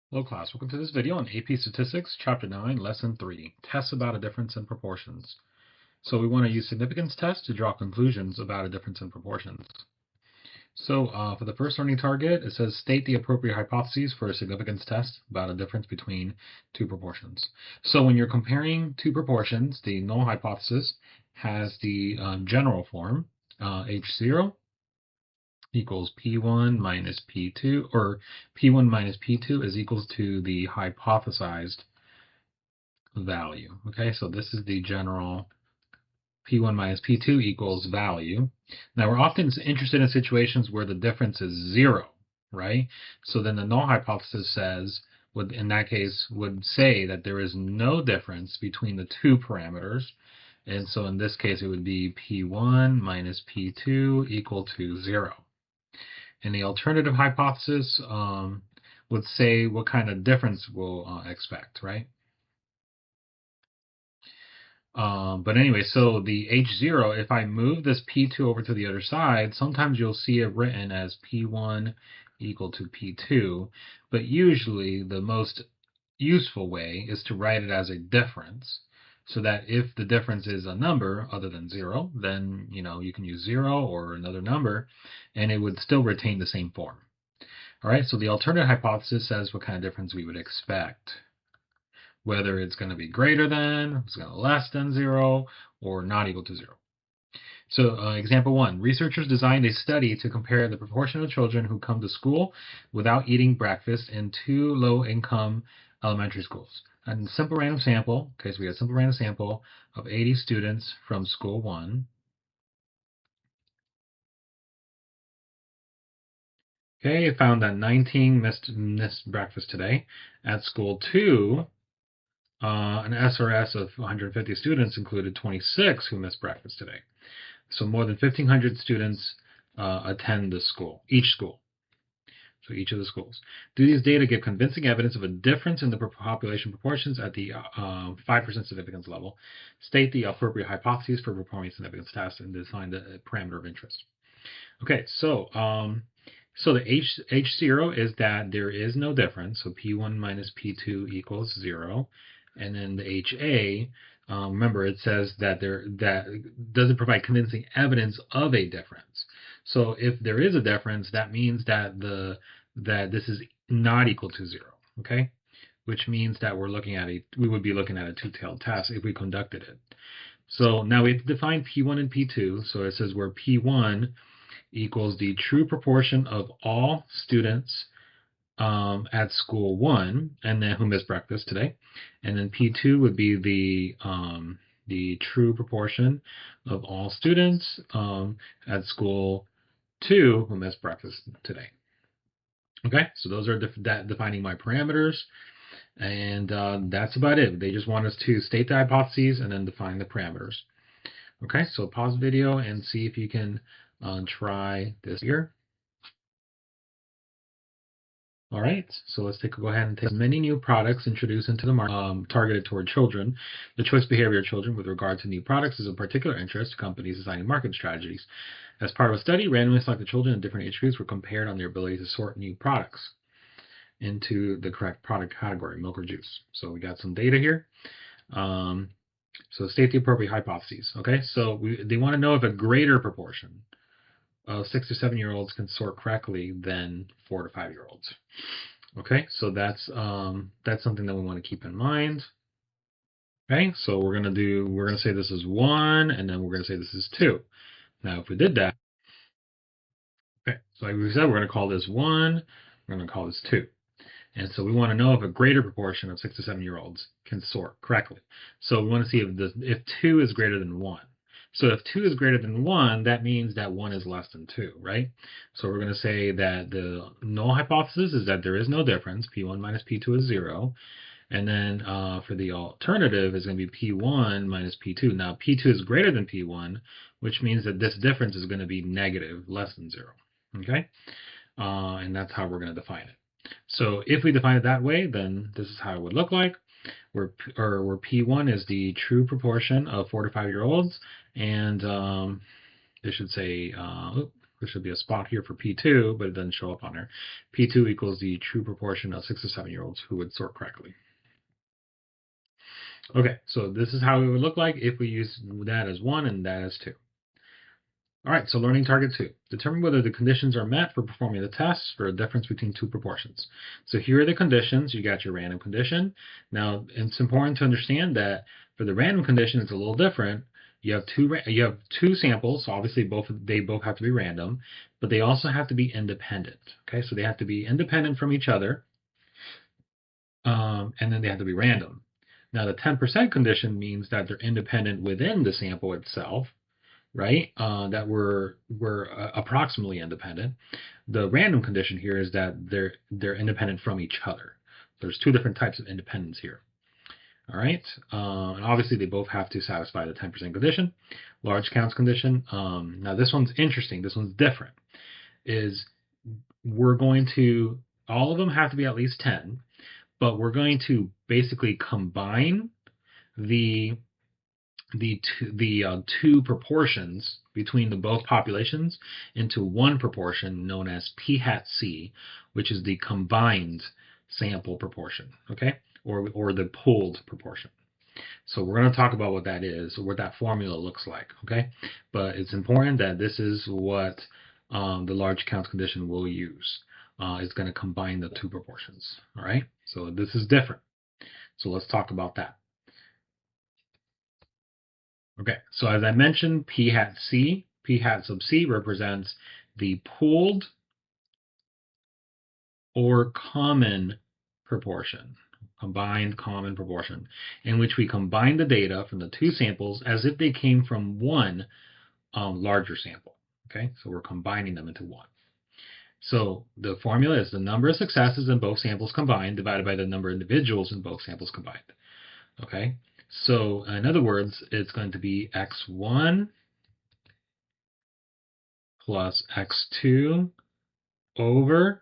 Hello class, welcome to this video on AP Statistics, Chapter 9, Lesson 3, Tests about a difference in proportions. So we want to use significance tests to draw conclusions about a difference in proportions. So for the first learning target, it says state the appropriate hypotheses for a significance test about a difference between two proportions. So when you're comparing two proportions, the null hypothesis has the general form, H0 equals P1 minus P2, or P1 minus P2 is equals to the hypothesized value. Okay, so this is the general P1 minus P2 equals value. Now we're often interested in situations where the difference is 0, right? So then the null hypothesis says, in that case, would say that there is no difference between the two parameters. And so in this case, it would be P1 minus P2 equal to 0. And the alternative hypothesis would say what kind of difference we'll expect, right? But anyway, so the H0, if I move this P2 over to the other side, sometimes you'll see it written as P1 equal to P2, but usually the most useful way is to write it as a difference, so that if the difference is a number other than 0, then you can use 0 or another number, and it would still retain the same form. All right, so the alternative hypothesis says what kind of difference we would expect, whether it's going to be greater than, it's going to less than 0, or not equal to 0. So example 1, researchers designed a study to compare the proportion of children who come to school without eating breakfast in two low-income elementary schools. A simple random sample, okay, so we have a simple random sample of 80 students from school 1. Okay, it found that 19 missed breakfast today. At school 2, an SRS of 150 students included 26 who missed breakfast today. So more than 1,500 students attend the school, each school. So each of the schools. Do these data give convincing evidence of a difference in the population proportions at the 5% significance level? State the appropriate hypotheses for performing significance tests and define the parameter of interest. Okay, so the H0 is that there is no difference, so P1 minus P2 equals 0. And then the HA, remember it says that that doesn't provide convincing evidence of a difference. So if there is a difference, that means that this is not equal to 0, okay? Which means that we would be looking at a two-tailed test if we conducted it. So now we have to define P1 and P2. So it says where P1 equals the true proportion of all students at school 1, and then who missed breakfast today, and then P2 would be the true proportion of all students at school 2 who missed breakfast today. Okay, so those are defining my parameters, and that's about it. They just want us to state the hypotheses and then define the parameters. Okay, so pause the video and see if you can try this here. All right, so let's go ahead and take many new products introduced into the market targeted toward children. The choice behavior of children with regard to new products is of particular interest to companies designing market strategies. As part of a study, randomly selected children in different age groups were compared on their ability to sort new products into the correct product category, milk or juice. So we got some data here. So state the appropriate hypotheses. Okay, so they want to know if a greater proportion of 6 to 7-year-olds can sort correctly than 4 to 5-year-olds. Okay, so that's something that we want to keep in mind. Okay, so we're gonna say this is 1, and then we're gonna say this is 2. Now, if we did that, okay, so like we said, we're gonna call this 1, we're gonna call this 2. And so we want to know if a greater proportion of 6 to 7-year-olds can sort correctly. So we want to see if 2 is greater than 1. So if 2 is greater than 1, that means that 1 is less than 2, right? So we're going to say that the null hypothesis is that there is no difference. P1 minus P2 is 0. And then for the alternative is going to be P1 minus P2. Now P2 is greater than P1, which means that this difference is going to be negative, less than 0. Okay? And that's how we're going to define it. So if we define it that way, then this is how it would look like, where P1 is the true proportion of 4 to 5-year-olds, and it should say, There should be a spot here for P2, but it doesn't show up on there. P2 equals the true proportion of 6 to 7-year-olds who would sort correctly. Okay, so this is how it would look like if we use that as 1 and that as 2. All right, so learning target 2. Determine whether the conditions are met for performing the tests for a difference between two proportions. So here are the conditions. You got your random condition. Now, it's important to understand that for the random condition, it's a little different. You have two samples, so obviously they both have to be random, but they also have to be independent. Okay, so they have to be independent from each other, and then they have to be random. Now, the 10% condition means that they're independent within the sample itself, right? That we're approximately independent. The random condition here is that they're independent from each other. There's two different types of independence here. All right, and obviously they both have to satisfy the 10% condition. Large counts condition. Now this one's interesting. This one's different. Is we're going to all of them have to be at least 10, but we're going to basically combine the two proportions between the both populations into one proportion known as p hat c, which is the combined sample proportion, okay, or the pooled proportion. So we're going to talk about what that is, or what that formula looks like, okay? But it's important that this is what the large counts condition will use. It's going to combine the two proportions, all right? So this is different. So let's talk about that. Okay, so as I mentioned, p hat sub c represents the pooled or common proportion, combined common proportion, in which we combine the data from the two samples as if they came from one larger sample. Okay, so we're combining them into one. So the formula is the number of successes in both samples combined divided by the number of individuals in both samples combined. Okay, so in other words, it's going to be x1 plus x2 over,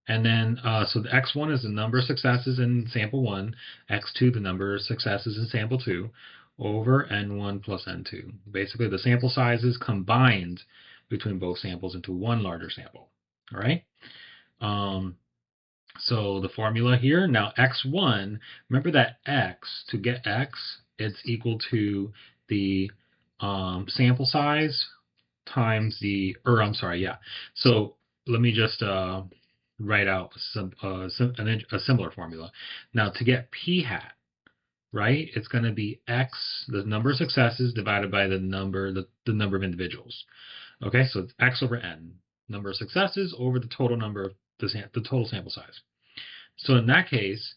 and then so the x1 is the number of successes in sample 1, x2 the number of successes in sample 2, over n1 plus n2. Basically, the sample sizes combined between both samples into one larger sample. All right. So the formula here, now x1, remember that x, to get x, it's equal to the sample size times the, So let me just write out a similar formula. Now to get p hat, right, it's going to be x, the number of successes, divided by the number of individuals. Okay, so it's x over n, number of successes over the total number of the total sample size. So in that case,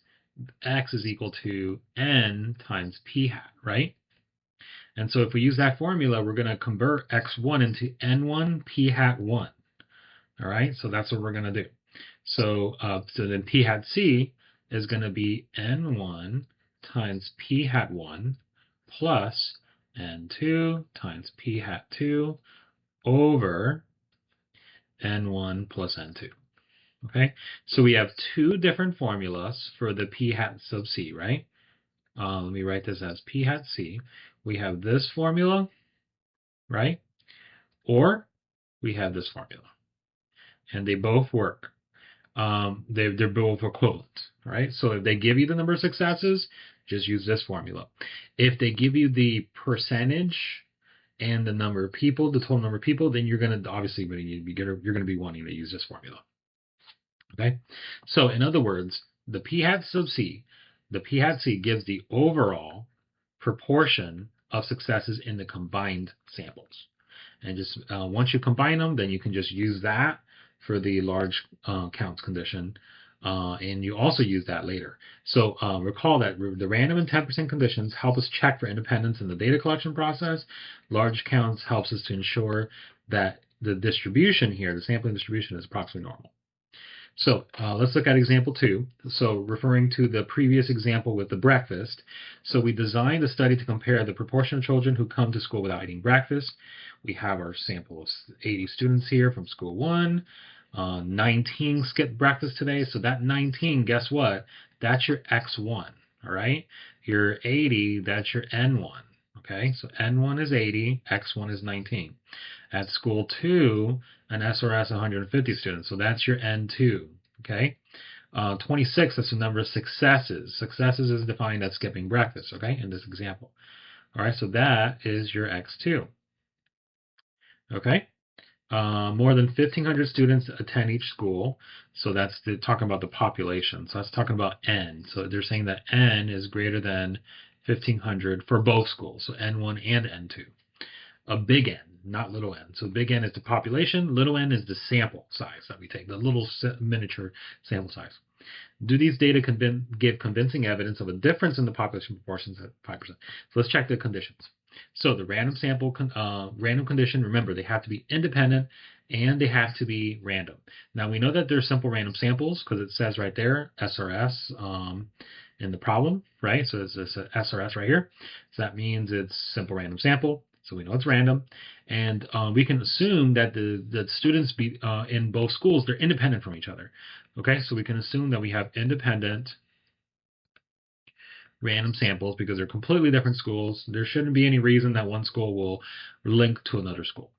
x is equal to n times p hat, right? And so if we use that formula, we're going to convert x1 into n1 p hat 1. All right, so that's what we're going to do. So then p hat c is going to be n1 times p hat 1 plus n2 times p hat 2 over n1 plus n2. Okay, so we have two different formulas for the p hat sub c, right? Let me write this as p hat c. We have this formula, right? Or we have this formula. And they both work. They're both equivalent, right? So if they give you the number of successes, just use this formula. If they give you the percentage and the number of people, the total number of people, then you're going to obviously you're going to be wanting to use this formula. Okay, so in other words, the p hat sub c, the p hat c gives the overall proportion of successes in the combined samples. And just once you combine them, then you can just use that for the large counts condition, and you also use that later. So recall that the random and 10% conditions help us check for independence in the data collection process. Large counts helps us to ensure that the distribution here, the sampling distribution, is approximately normal. So let's look at example 2. So referring to the previous example with the breakfast, so we designed a study to compare the proportion of children who come to school without eating breakfast. We have our sample of 80 students here from school 1. 19 skipped breakfast today. So that 19, guess what? That's your x1, all right? Your 80, that's your n1, Okay, so N1 is 80, X1 is 19. At school 2, an SRS 150 students, so that's your N2. Okay, 26, that's the number of successes. Successes is defined as skipping breakfast, okay, in this example. All right, so that is your X2. Okay, more than 1,500 students attend each school, so that's talking about the population. So that's talking about N. So they're saying that N is greater than 1,500 for both schools, so N1 and N2. A big N, not little n. So big N is the population, little n is the sample size that we take, the little miniature sample size. Do these data give convincing evidence of a difference in the population proportions at 5%? So let's check the conditions. So the random sample, random condition, remember, they have to be independent and they have to be random. Now we know that they're simple random samples because it says right there, SRS in the problem, right? So it's this SRS right here. So that means it's simple random sample. So we know it's random. And we can assume that the students in both schools, they're independent from each other. Okay, so we can assume that we have independent random samples because they're completely different schools. There shouldn't be any reason that one school will link to another school.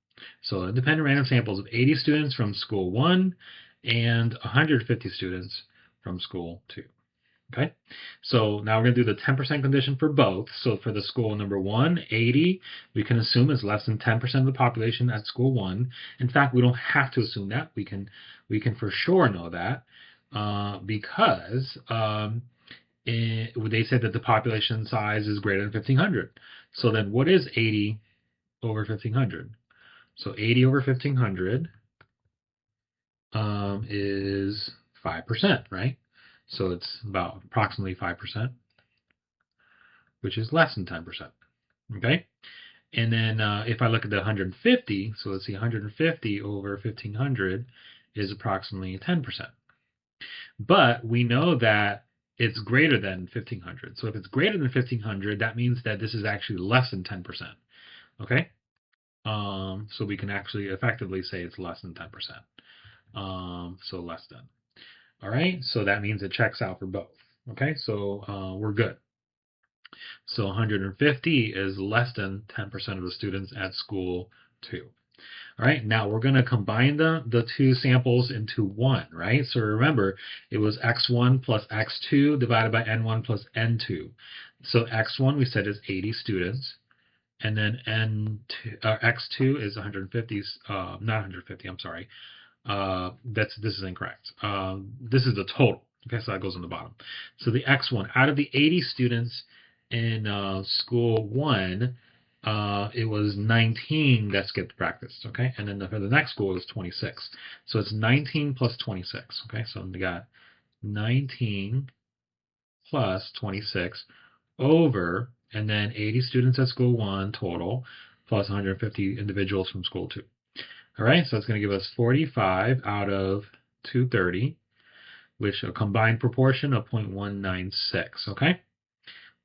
So independent random samples of 80 students from school 1 and 150 students from school 2. Okay, so now we're going to do the 10% condition for both. So for the school number 1, 80, we can assume is less than 10% of the population at school 1. In fact, we don't have to assume that. We can for sure know that because they said that the population size is greater than 1,500. So then what is 80 over 1,500? So 80 over 1,500 is 5%, right? So it's about approximately 5%, which is less than 10%. Okay? And then if I look at the 150, so let's see, 150 over 1,500 is approximately 10%. But we know that it's greater than 1,500. So if it's greater than 1,500, that means that this is actually less than 10%. Okay? So we can actually effectively say it's less than 10%. So less than. All right, so that means it checks out for both. Okay, so we're good. So 150 is less than 10% of the students at school 2. All right, now we're going to combine the two samples into one, right? So remember, it was x1 plus x2 divided by n1 plus n2. So x1 we said is 80 students, and then x2 is 150, not 150, I'm sorry. This is incorrect. This is the total. Okay, so that goes on the bottom. So the X1, out of the 80 students in school 1, it was 19 that skipped breakfast. Okay, and then for the next school it was 26. So it's 19 plus 26. Okay, so we got 19 plus 26 over, and then 80 students at school 1 total, plus 150 individuals from school 2. All right, so it's going to give us 45 out of 230, which a combined proportion of 0.196, okay?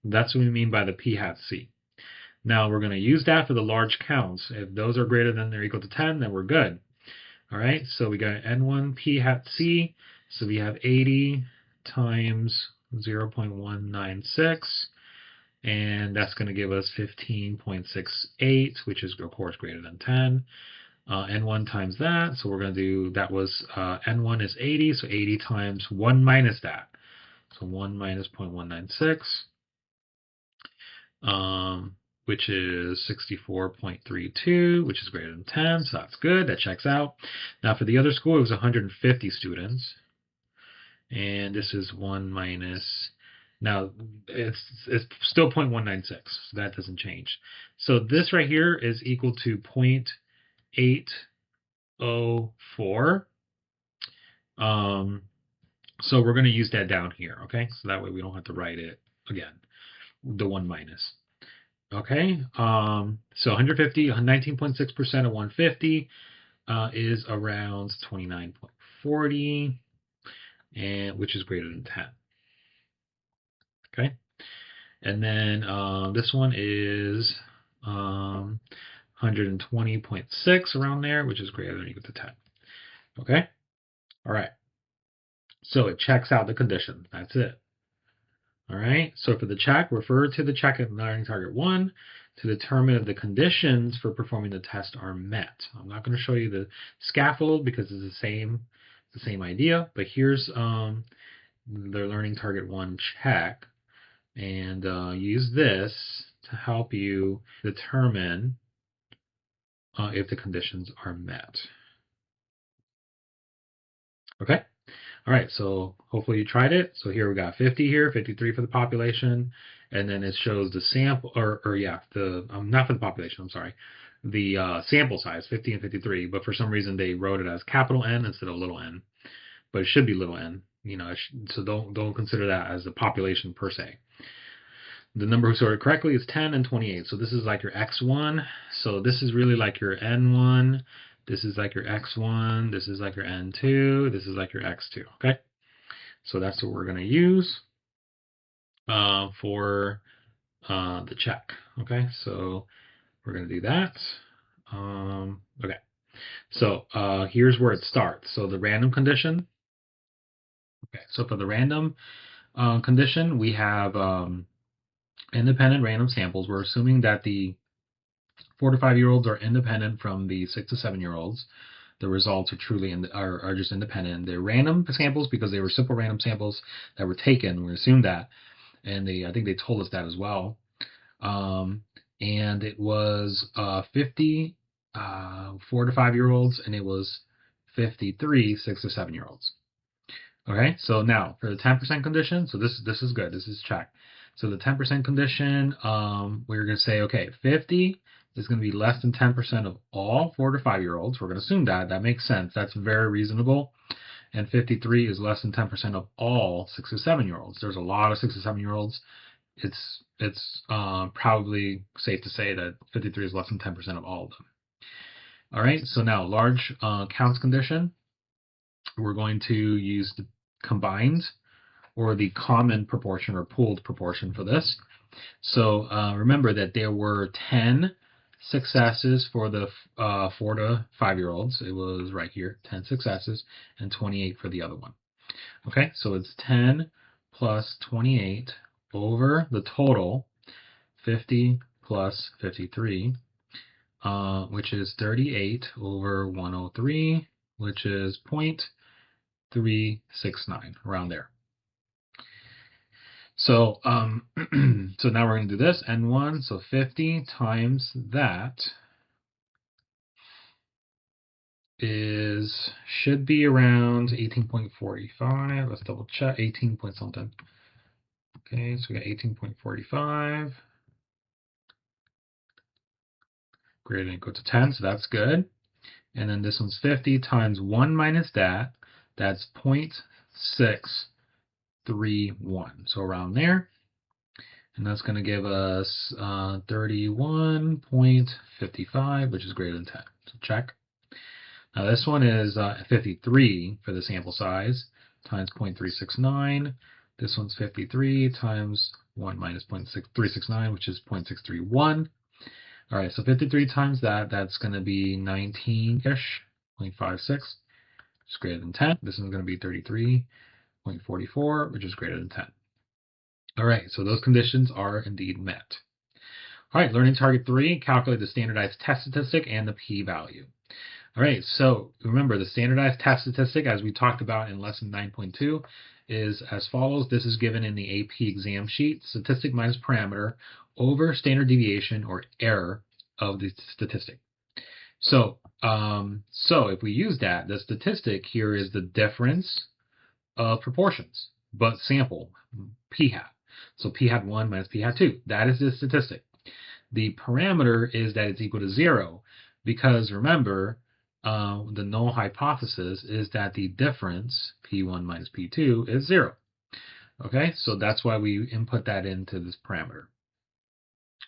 That's what we mean by the p hat c. Now we're going to use that for the large counts. If those are greater than or equal to 10, then we're good. All right, so we got n1 p hat c, so we have 80 times 0.196, and that's going to give us 15.68, which is, of course, greater than 10. N1 times that, so we're going to do, that was, N1 is 80, so 80 times 1 minus that. So 1 minus 0.196, which is 64.32, which is greater than 10, so that's good, that checks out. Now for the other school, it was 150 students, and this is 1 minus, now it's still 0.196, so that doesn't change. So this right here is equal to 0.804. So we're going to use that down here, okay? So that way we don't have to write it again, the 1 minus. Okay, so 150, 19.6% of 150 is around 29.40, and which is greater than 10. Okay, and then this one is 120.6 around there, which is greater than or equal to 10. Okay, all right. So it checks out the condition. That's it. All right, so for the check, refer to the check at learning target 1 to determine if the conditions for performing the test are met. I'm not going to show you the scaffold because it's the same idea, but here's the learning target 1 check, and use this to help you determine if the conditions are met. Okay? All right, so hopefully you tried it. So here we got 50 here, 53 for the population, and then it shows the sample, or yeah, the not for the population, I'm sorry, the sample size, 50 and 53, but for some reason they wrote it as capital N instead of little n, but it should be little n, you know, so don't consider that as the population per se. The number who sorted correctly is 10 and 28. So this is like your X1. So this is really like your N1. This is like your X1. This is like your N2. This is like your X2. Okay. So that's what we're going to use for the check. Okay. So we're going to do that. Okay. So here's where it starts. So the random condition. Okay. So for the random condition, we have independent random samples. We're assuming that the 4 to 5-year-olds are independent from the 6 to 7-year-olds. The results are truly are just independent. They're random samples because they were simple random samples that were taken. We assumed that, and I think they told us that as well. And it was 50 4 to 5-year-olds, and it was 53 6 to 7-year-olds. Okay, so now for the 10% condition, so this is good. This is check. So the 10% condition, we're going to say, okay, 50 is going to be less than 10% of all 4 to 5-year-olds. We're going to assume that. That makes sense. That's very reasonable. And 53 is less than 10% of all 6 to 7-year-olds. There's a lot of 6 to 7-year-olds. It's probably safe to say that 53 is less than 10% of all of them. All right, so now large counts condition. We're going to use the combined or the common proportion or pooled proportion for this. So remember that there were 10 successes for the 4 to 5-year-olds. It was right here, 10 successes, and 28 for the other one. Okay, so it's 10 plus 28 over the total, 50 plus 53, which is 38 over 103, which is 0.369, around there. So so now we're going to do this, N1, so 50 times that should be around 18.45. Let's double check, 18 point something. Okay, so we got 18.45. Greater than or equal to 10, so that's good. And then this one's 50 times 1 minus that, that's 0.631. So around there. And that's going to give us 31.55, which is greater than 10. So check. Now this one is 53 for the sample size times 0.369. This one's 53 times 1 minus 0.369, which is 0.631. All right, so 53 times that, that's going to be 19-ish, 0.56, which is greater than 10. This is going to be 33.44, which is greater than 10. All right, so those conditions are indeed met. All right, learning target 3, calculate the standardized test statistic and the p-value. All right, so remember the standardized test statistic, as we talked about in lesson 9.2, is as follows. This is given in the AP exam sheet, statistic minus parameter over standard deviation or error of the statistic. So, if we use that, the statistic here is the difference of proportions, but sample, p-hat. So p-hat 1 minus p-hat 2. That is the statistic. The parameter is that it's equal to 0 because remember, the null hypothesis is that the difference, p1 minus p2, is 0. Okay, so that's why we input that into this parameter,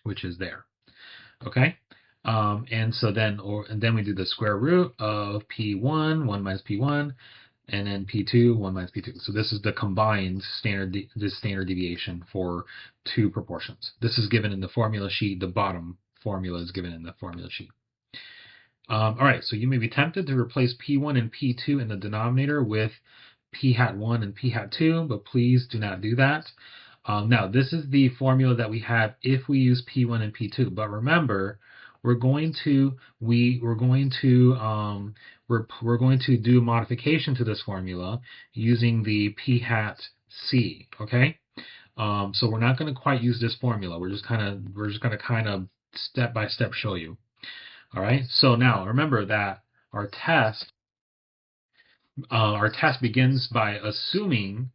which is there. Okay, and then we do the square root of p1, 1 minus p1, and then p2, 1 minus p2. So this is the combined standard deviation for two proportions. This is given in the formula sheet. The bottom formula is given in the formula sheet. All right, so you may be tempted to replace P1 and P2 in the denominator with P hat 1 and P hat 2, but please do not do that. Now, this is the formula that we have if we use P1 and P2. But remember, we're going to do a modification to this formula using the P hat C. Okay. So we're not going to quite use this formula. We're just going to kind of step by step show you. All right. So now remember that our test begins by assuming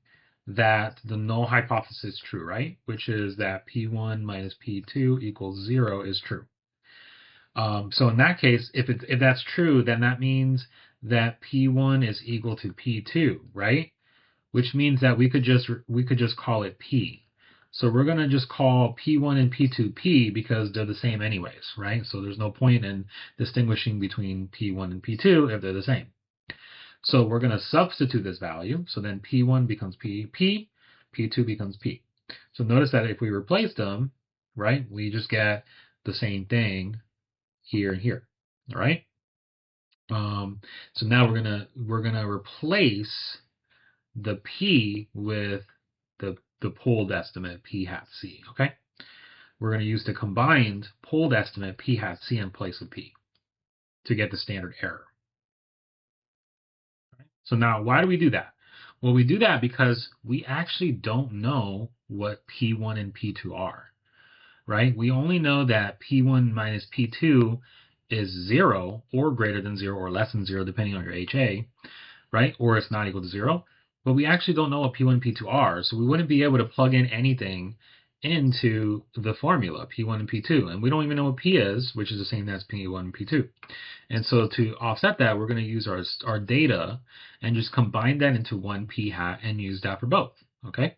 that the null hypothesis is true, right? Which is that P1 minus P2 equals 0 is true. So in that case, if that's true, then that means that P1 is equal to P2, right? Which means that we could just call it P. So we're going to just call P1 and P2 P because they're the same anyways, right? So there's no point in distinguishing between P1 and P2 if they're the same. So we're going to substitute this value. So then P1 becomes P, P2 becomes P. So notice that if we replace them, right, we just get the same thing here and here, all right? So now we're gonna replace the P with the pooled estimate P hat C, okay? We're going to use the combined pooled estimate P hat C in place of P to get the standard error. So now, why do we do that? Well, we do that because we actually don't know what P1 and P2 are, right? We only know that P1 minus P2 is 0 or greater than 0 or less than 0, depending on your HA, right? Or it's not equal to 0. But we actually don't know what P1 and P2 are, so we wouldn't be able to plug in anything into the formula, P1 and P2. And we don't even know what P is, which is the same as P1 and P2. And so to offset that, we're going to use our data and just combine that into one P hat and use that for both, okay?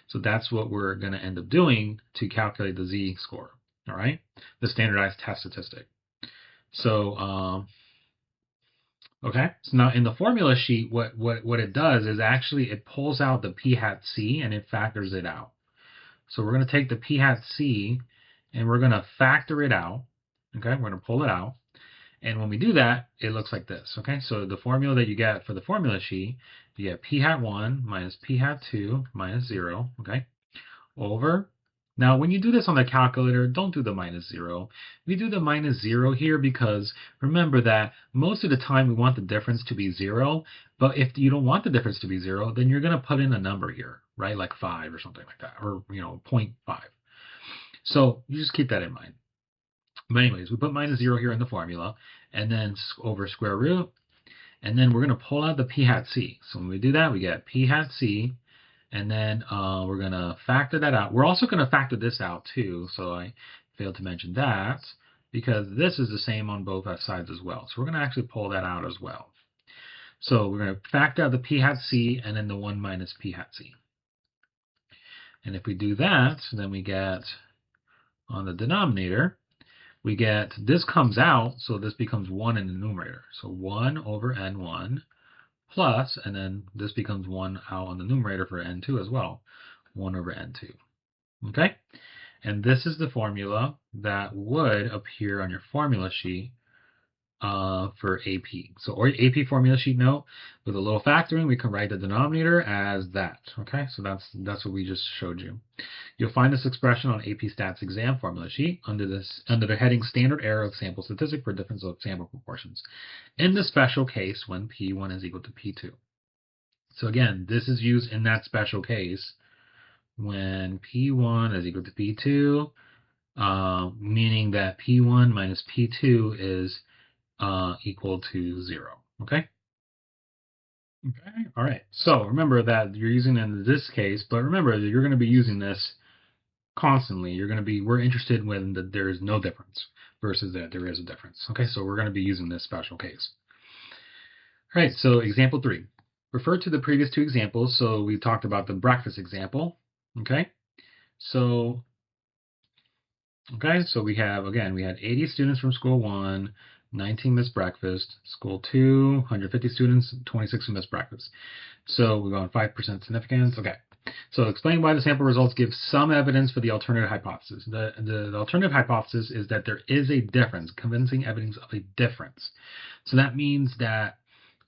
So that's what we're going to end up doing to calculate the z-score, all right? The standardized test statistic. So, okay, so now in the formula sheet, what it does is actually it pulls out the P hat C and it factors it out. So we're going to take the P hat C and we're going to factor it out. Okay, we're going to pull it out. And when we do that, it looks like this. Okay, so the formula that you get for the formula sheet, you get P hat 1 minus P hat 2 minus 0. Okay, over. Now, when you do this on the calculator, don't do the minus 0. We do the minus 0 here because remember that most of the time we want the difference to be 0, but if you don't want the difference to be 0, then you're going to put in a number here, right? Like 5 or something like that, or 0.5. So you just keep that in mind. But anyways, we put minus 0 here in the formula, and then over square root, and then we're going to pull out the P hat C. So when we do that, we get P hat C. And then we're going to factor that out. We're also going to factor this out too, so I failed to mention that, because this is the same on both sides as well. So we're going to actually pull that out as well. So we're going to factor out the P hat C and then the 1 minus P hat C. And if we do that, then we get on the denominator, we get this comes out, so this becomes 1 in the numerator. So 1 over N1. Plus, and then this becomes 1 out on the numerator for N2 as well, 1 over N2. Okay? And this is the formula that would appear on your formula sheet for AP. So or AP formula sheet note, with a little factoring, we can write the denominator as that. Okay? So that's what we just showed you. You'll find this expression on AP Stats exam formula sheet under the heading Standard Error of Sample Statistic for Difference of Sample Proportions, in the special case when P1 is equal to P2. So again, this is used in that special case when P1 is equal to P2, meaning that P1 minus P2 is equal to 0. Okay? Okay, all right. So remember that you're using it in this case, but remember that you're going to be using this constantly. We're interested when there is no difference versus that there is a difference. Okay, so we're going to be using this special case. All right, so example 3. Refer to the previous 2 examples. So we talked about the breakfast example. Okay, so we have 80 students from school 1, 19 missed breakfast. School 2, 150 students, 26 who missed breakfast. So we go on 5% significance. Okay. So explain why the sample results give some evidence for the alternative hypothesis. The alternative hypothesis is that there is a difference, convincing evidence of a difference. So that means that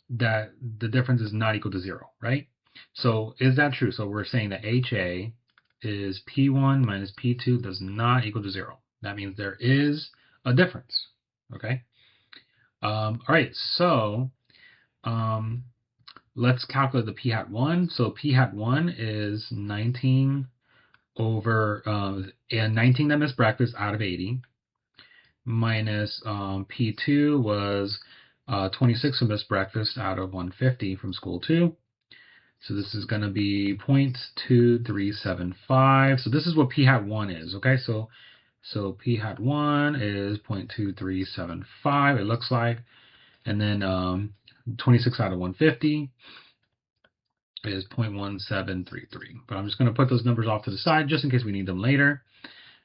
the difference is not equal to 0, right? So is that true? So we're saying that HA is P1 minus P2 does not equal to 0. That means there is a difference, okay? All right, so let's calculate the P hat 1. So P hat 1 is 19 over, and 19 that missed breakfast out of 80, minus P2 was 26 who missed breakfast out of 150 from school 2. So this is going to be 0.2375. So this is what P hat 1 is, okay? So P hat 1 is 0.2375, it looks like. And then 26 out of 150 is 0.1733. But I'm just going to put those numbers off to the side just in case we need them later.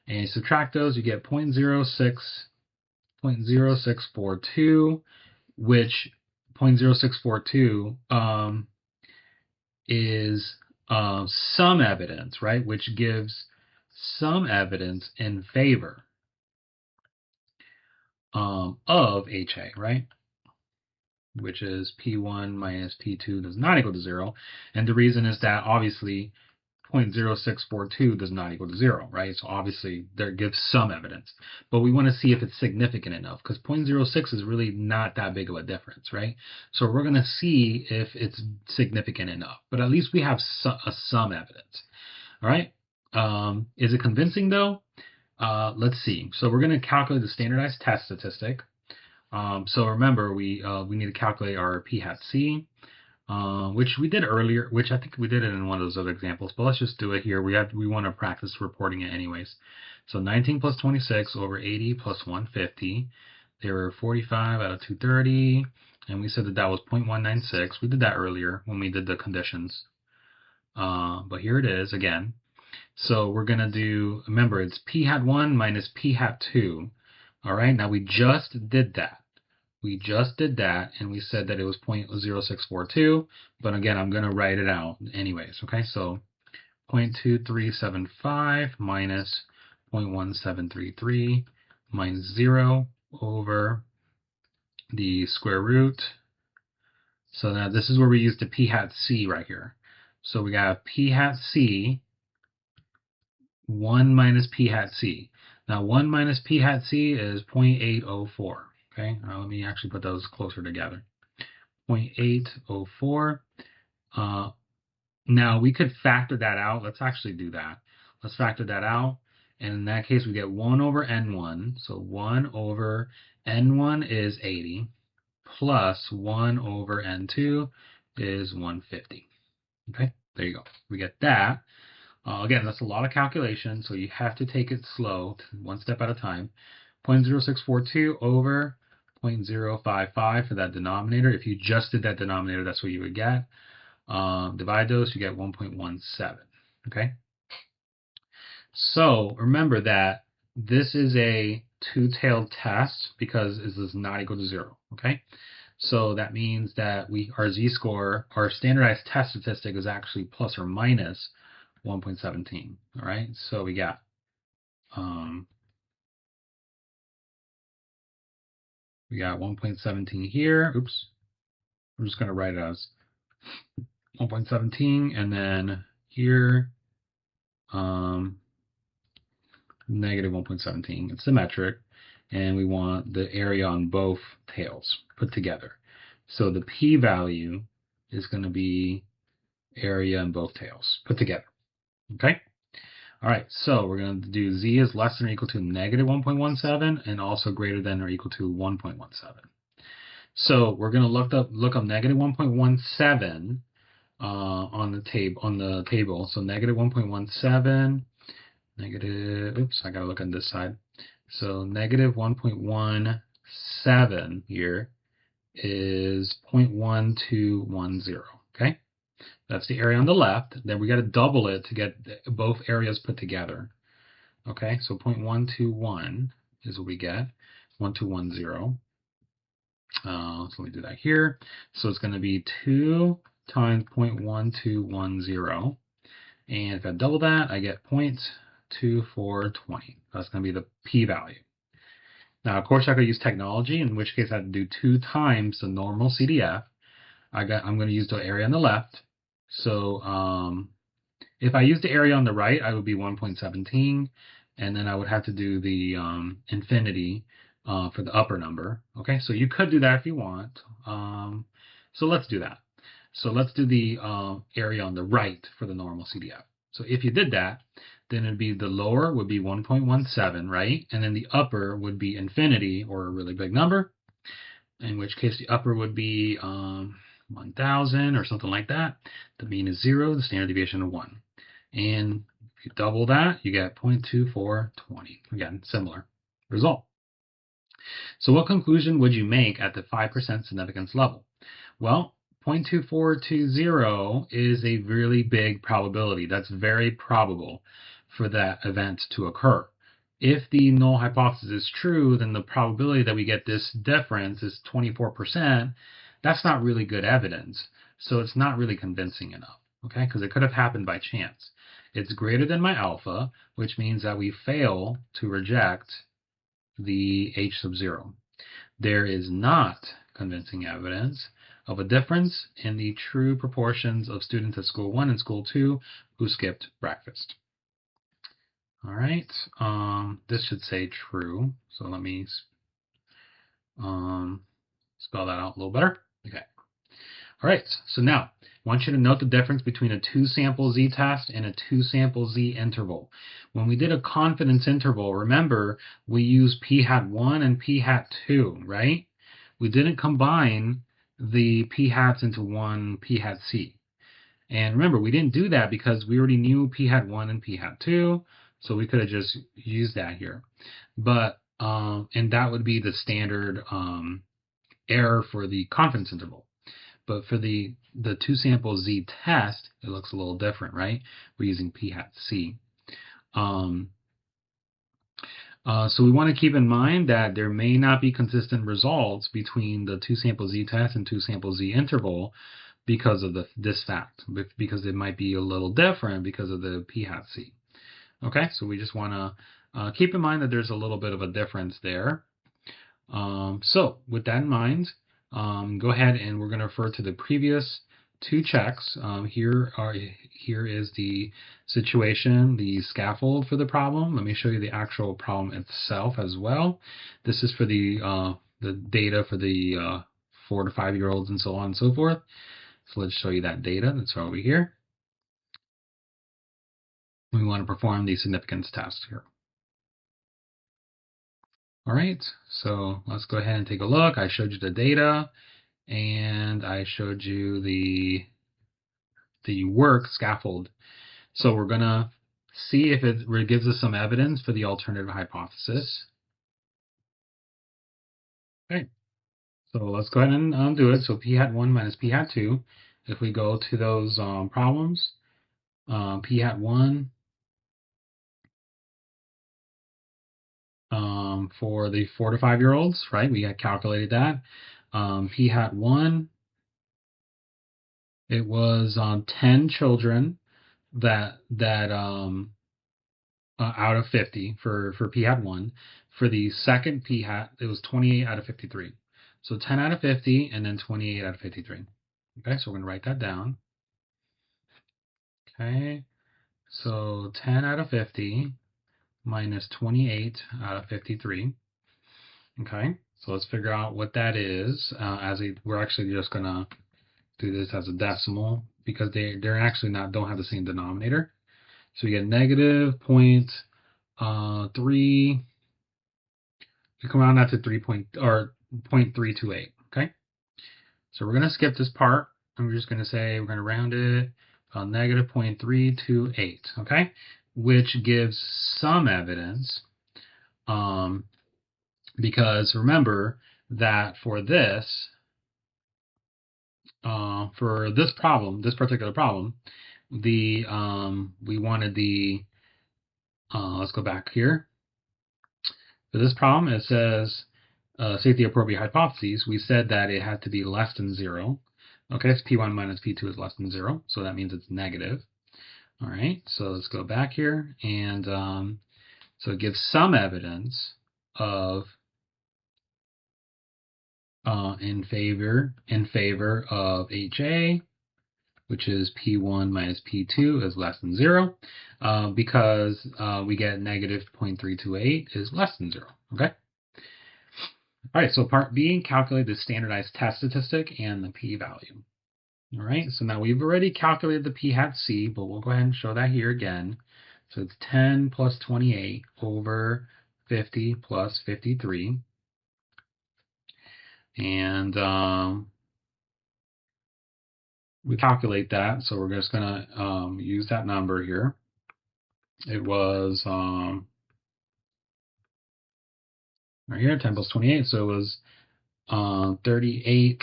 And you subtract those, you get 0.0642, which 0.0642 is some evidence, right? Which gives some evidence in favor of HA, right? Which is P1 minus P2 does not equal to 0. And the reason is that obviously 0.0642 does not equal to 0, right? So obviously there gives some evidence. But we want to see if it's significant enough, because 0.06 is really not that big of a difference, right? So we're going to see if it's significant enough. But at least we have some evidence, all right? Is it convincing though? Let's see. So we're going to calculate the standardized test statistic. So remember, we need to calculate our P hat C, which we did earlier, which I think we did it in one of those other examples, but let's just do it here. We want to practice reporting it anyways. So 19 plus 26 over 80 plus 150. They were 45 out of 230, and we said that that was 0.196. We did that earlier when we did the conditions. But here it is again. So we're going to do, remember, it's P hat 1 minus P hat 2. All right, now we just did that. We just did that, and we said that it was 0.0642, but again, I'm going to write it out anyways, okay? So 0.2375 minus 0.1733 minus 0 over the square root. So now this is where we use the P hat C right here. So we got P hat C, 1 minus P hat C. Now 1 minus P hat C is 0.804. Okay, let me actually put those closer together. 0.804. Now we could factor that out. Let's actually do that. Let's factor that out. And in that case, we get 1 over N1. So 1 over N1 is 80. Plus 1 over N2 is 150. Okay, there you go. We get that. Again, that's a lot of calculation, so you have to take it slow, one step at a time. 0.0642 over 0.055 for that denominator. If you just did that denominator, that's what you would get. Divide those, you get 1.17. Okay? So remember that this is a two-tailed test because this is not equal to 0. Okay? So that means that our z-score, our standardized test statistic is actually plus or minus 1.17. All right, so we got we got 1.17 here. Oops, I'm just going to write it as 1.17, and then here negative 1.17. It's symmetric, and we want the area on both tails put together. So the p-value is going to be area in both tails put together. Okay? All right, so we're going to do z is less than or equal to negative 1.17 and also greater than or equal to 1.17. So we're going to look up negative 1.17 on the table. So negative 1.17, negative, oops, I got to look on this side. So negative 1.17 here is 0.1210, okay? That's the area on the left. Then we got to double it to get both areas put together. Okay, so 0.121 is what we get. 1210. So let me do that here. So it's going to be 2 times 0.1210. And if I double that, I get 0.2420. That's going to be the p-value. Now, of course, I could use technology, in which case I have to do 2 times the normal CDF. I'm going to use the area on the left. So If I use the area on the right, I would be 1.17, and then I would have to do the infinity for the upper number. Okay, so you could do that if you want. So let's do that. So let's do the area on the right for the normal CDF. So if you did that, then it'd be the lower would be 1.17, right? And then the upper would be infinity, or a really big number, in which case the upper would be 1,000 or something like that. The mean is 0, the standard deviation of 1. And if you double that, you get 0.2420. Again, similar result. So what conclusion would you make at the 5% significance level? Well, 0.2420 is a really big probability. That's very probable for that event to occur. If the null hypothesis is true, then the probability that we get this difference is 24%. That's not really good evidence. So it's not really convincing enough, okay? Because it could have happened by chance. It's greater than my alpha, which means that we fail to reject the H sub 0. There is not convincing evidence of a difference in the true proportions of students at school 1 and school 2 who skipped breakfast. All right, this should say true, so let me spell that out a little better. Okay. All right, so now I want you to note the difference between a 2-sample z-test and a 2-sample z-interval. When we did a confidence interval, remember, we used p hat 1 and p hat 2, right? We didn't combine the p hats into one p hat c. And remember, we didn't do that because we already knew p hat 1 and p hat 2, so we could have just used that here. But, and that would be the standard error for the confidence interval. But for the 2-sample z-test, it looks a little different, right? We're using p hat c. So we want to keep in mind that there may not be consistent results between the 2-sample z-test and 2-sample z-interval because of this fact, because it might be a little different because of the p hat c. Okay, so we just want to keep in mind that there's a little bit of a difference there. So with that in mind, go ahead and we're going to refer to the previous 2 checks. Here is the situation, the scaffold for the problem. Let me show you the actual problem itself as well. This is for the data for the 4 to 5-year-olds and so on and so forth. So let's show you that data. That's over here. We want to perform the significance test here. All right, so let's go ahead and take a look. I showed you the data, and I showed you the work scaffold. So we're going to see if it gives us some evidence for the alternative hypothesis. Okay, so let's go ahead and do it. So p hat 1 minus p hat 2. If we go to those problems, p hat 1 for the 4 to 5-year-olds, right? We had calculated that. P hat 1, it was 10 children that out of 50 for p hat 1. For the second p hat, it was 28 out of 53. So 10 out of 50 and then 28 out of 53. Okay, so we're going to write that down. Okay, so 10 out of 50 minus 28 out of 53. Okay, so let's figure out what that is. We're actually just going to do this as a decimal because they're actually don't have the same denominator. So we get negative 0.3. We come around that to 0.328. Okay, so we're going to skip this part, and we're just going to say we're going to round it negative 0.328. Okay, which gives some evidence, because remember that for this problem, this particular problem, we wanted the let's go back here. For this problem, it says safety appropriate hypotheses. We said that it had to be less than 0. Okay, so P1 minus P2 is less than 0, so that means it's negative. All right, so let's go back here, and so it gives some evidence of in favor of HA which is P1 minus P2 is less than 0, because we get negative 0.328 is less than 0, okay? All right, so part B, calculate the standardized test statistic and the p-value. All right, so now we've already calculated the p hat c, but we'll go ahead and show that here again. So it's 10 plus 28 over 50 plus 53. And we calculate that, so we're just going to use that number here. It was right here, 10 plus 28, so it was 38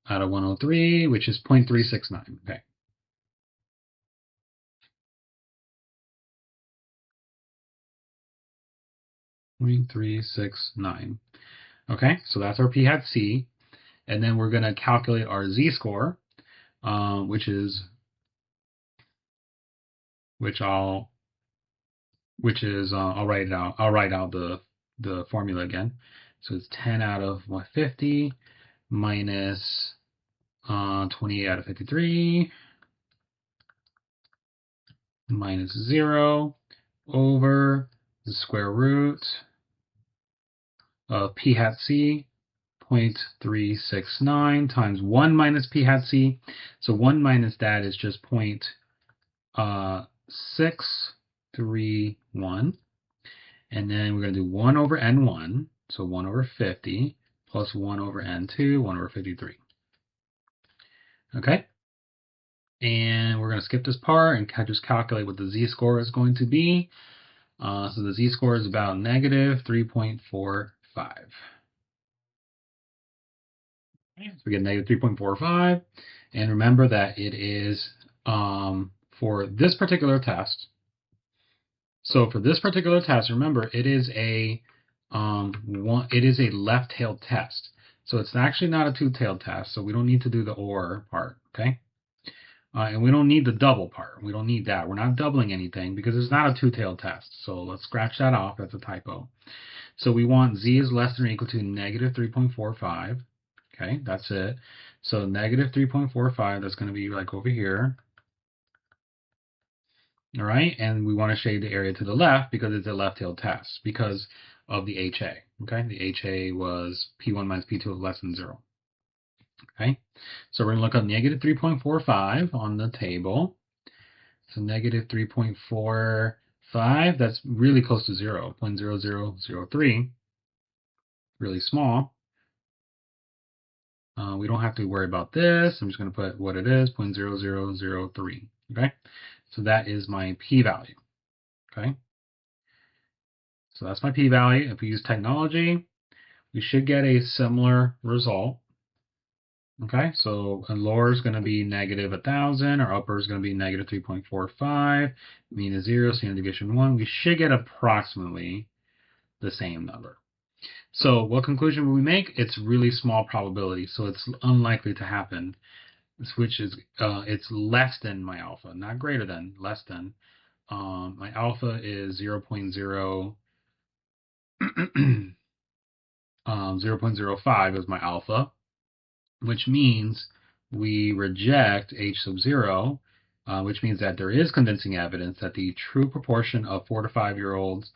out of 103, which is 0.369. Okay. .369. Okay, so that's our p hat c, and then we're going to calculate our z-score, which I'll write it out. I'll write out the formula again. So it's 10 out of 150 minus 28 out of 53 minus 0 over the square root of p hat c, 0.369 times 1 minus p hat c. So 1 minus that is just 0.631. And then we're going to do 1 over n1, so 1 over 50, plus 1 over n2, 1 over 53. Okay? And we're going to skip this part and just calculate what the z-score is going to be. So the z-score is about negative 3.45. Okay, so we get negative 3.45. And remember that it is for this particular test. So for this particular test, remember it is a left-tailed test. So it's actually not a two-tailed test. So we don't need to do the or part. Okay. And we don't need the double part. We don't need that. We're not doubling anything because it's not a two-tailed test. So let's scratch that off. That's a typo. So we want z is less than or equal to negative 3.45. Okay, that's it. So negative 3.45, that's going to be like over here. All right, and we want to shade the area to the left because it's a left-tailed test because of the HA. Okay, the HA was P1 minus P2 is less than 0. Okay, so we're going to look up negative 3.45 on the table. So negative 3.45, that's really close to 0, 0.0003, really small. We don't have to worry about this. I'm just going to put what it is, 0.0003. Okay, so that is my p-value. Okay, so that's my p-value. If we use technology, we should get a similar result. Okay, so lower is going to be negative 1,000, our upper is going to be negative 3.45, mean is 0, standard deviation 1. We should get approximately the same number. So what conclusion will we make? It's really small probability, so it's unlikely to happen, which is it's less than my alpha, not greater than, less than. My alpha is 0.005 is my alpha, which means we reject H sub 0, which means that there is convincing evidence that the true proportion of 4 to 5-year-olds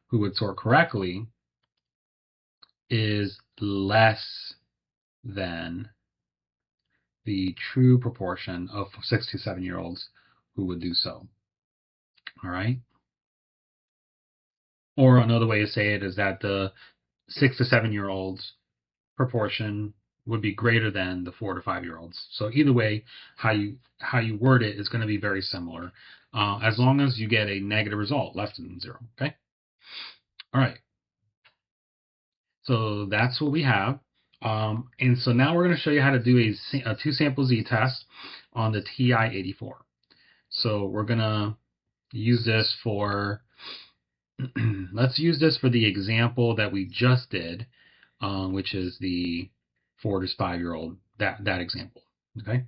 who would sort correctly is less than the true proportion of 6 to 7-year-olds who would do so. All right? Or another way to say it is that the 6 to 7-year-olds proportion would be greater than the 4 to 5-year-olds. So either way, how you word it is going to be very similar, as long as you get a negative result, less than 0. Okay. All right. So that's what we have. And so now we're going to show you how to do a two-sample z-test on the TI-84. So we're going to use this for, let's use this for the example that we just did, which is the 4 to 5-year-old, that example. Okay.